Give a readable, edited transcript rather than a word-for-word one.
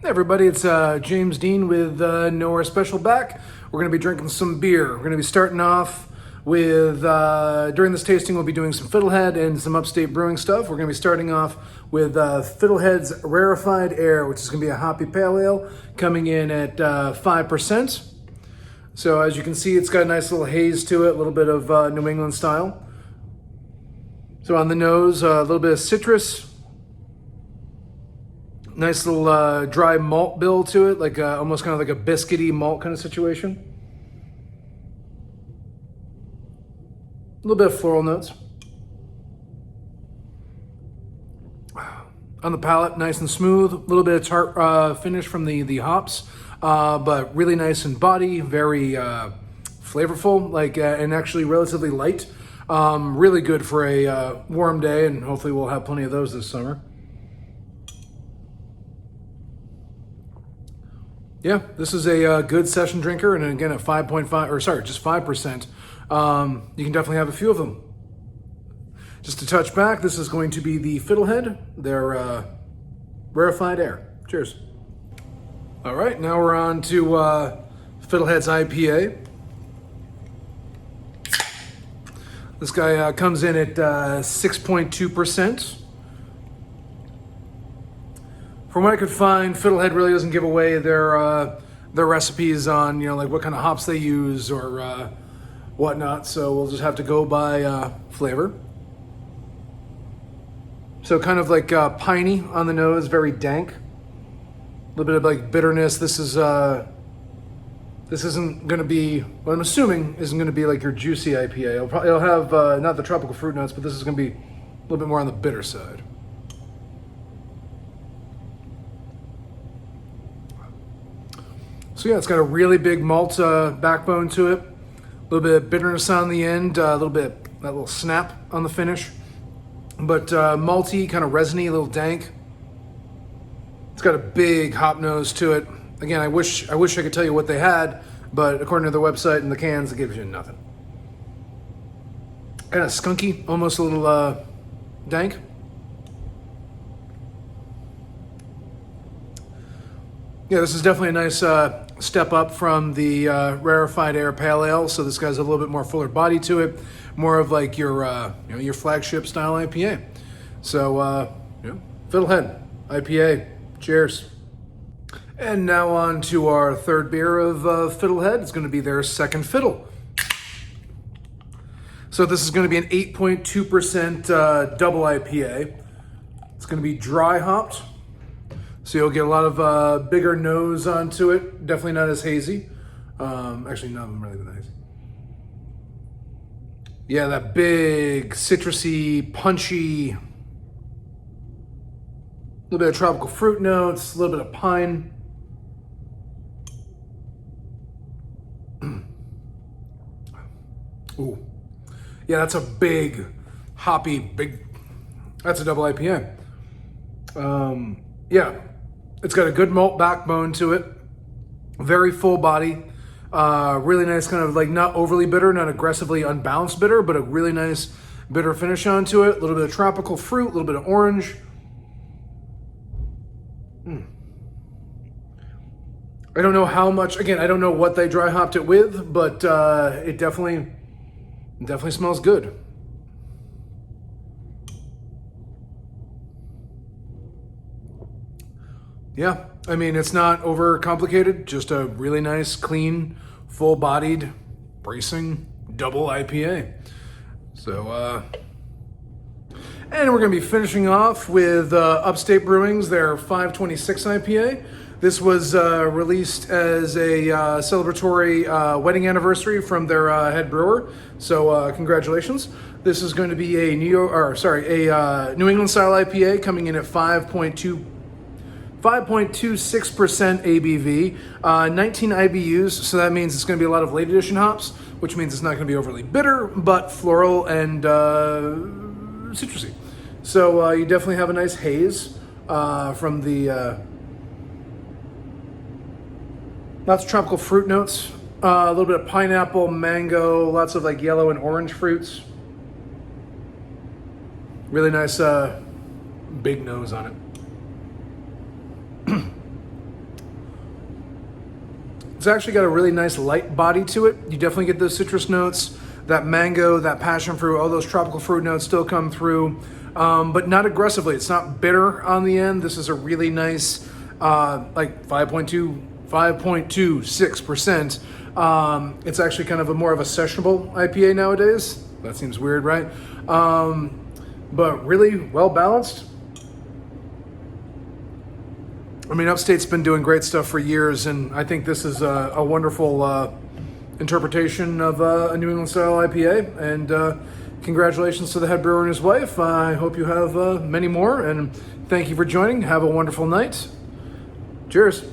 Hey everybody, it's James Dean with Nowhere Special back. We're going to be drinking some beer. We're going to be starting off with, during this tasting, we'll be doing some Fiddlehead and some Upstate Brewing stuff. We're going to be starting off with Fiddlehead's Rarefied Air, which is going to be a hoppy pale ale, coming in at 5%. So as you can see, it's got a nice little haze to it, a little bit of New England style. So on the nose, a little bit of citrus. Nice little dry malt bill to it, like almost kind of like a biscuity malt kind of situation. A little bit of floral notes. On the palate, nice and smooth. A little bit of tart finish from the hops, but really nice in body, very flavorful, and actually relatively light. Really good for a warm day, and hopefully we'll have plenty of those this summer. Yeah, this is a good session drinker, and again at 5%. You can definitely have a few of them. Just to touch back, this is going to be the Fiddlehead, their Rarefied Air. Cheers. All right, now we're on to Fiddlehead's IPA. This guy comes in at 6.2%. From what I could find, Fiddlehead really doesn't give away their recipes on, like what kind of hops they use or whatnot. So we'll just have to go by flavor. So kind of like piney on the nose, very dank. A little bit of like bitterness. This isn't going to be, what I'm assuming isn't going to be like your juicy IPA. It'll have not the tropical fruit notes, but this is going to be a little bit more on the bitter side. So yeah, it's got a really big malt backbone to it. A little bit of bitterness on the end, a little bit, that little snap on the finish. But malty, kind of resiny, a little dank. It's got a big hop nose to it. Again, I wish I could tell you what they had, but according to their website and the cans, it gives you nothing. Kind of skunky, almost a little dank. Yeah, this is definitely a nice step up from the Rarefied Air Pale Ale. So this guy's a little bit more fuller body to it, more of like your your flagship style IPA. So Fiddlehead IPA. Cheers. And now on to our third beer of Fiddlehead. It's going to be their second Fiddle. So this is going to be an 8.2% double IPA. It's going to be dry hopped. So you'll get a lot of bigger nose onto it. Definitely not as hazy. Actually, none of them really hazy. Yeah, that big, citrusy, punchy, a little bit of tropical fruit notes, a little bit of pine. Ooh. Yeah, that's a big, hoppy, that's a double IPA. Yeah. It's got a good malt backbone to it, very full body, really nice kind of like not overly bitter, not aggressively unbalanced bitter, but a really nice bitter finish onto it. A little bit of tropical fruit, a little bit of orange. I don't know how much, again, I don't know what they dry hopped it with, but it definitely smells good. Yeah, I mean, it's not over complicated, just a really nice, clean, full-bodied, bracing double IPA. So, and we're going to be finishing off with Upstate Brewing's, their 526 IPA. This was released as a celebratory wedding anniversary from their head brewer. So, congratulations. This is going to be a New England style IPA coming in at 5.26% ABV, 19 IBUs, so that means it's going to be a lot of late edition hops, which means it's not going to be overly bitter, but floral and citrusy. So you definitely have a nice haze from the lots of tropical fruit notes, a little bit of pineapple, mango, lots of like yellow and orange fruits. Really nice big nose on it. It's actually got a really nice light body to it. You definitely get those citrus notes, that mango, that passion fruit, all those tropical fruit notes still come through, but not aggressively. It's not bitter on the end. This is a really nice, like 5.26%. It's actually kind of more of a sessionable IPA nowadays. That seems weird, right? But really well balanced. I mean, Upstate's been doing great stuff for years, and I think this is a wonderful interpretation of a New England style IPA. And congratulations to the head brewer and his wife. I hope you have many more, and thank you for joining. Have a wonderful night. Cheers.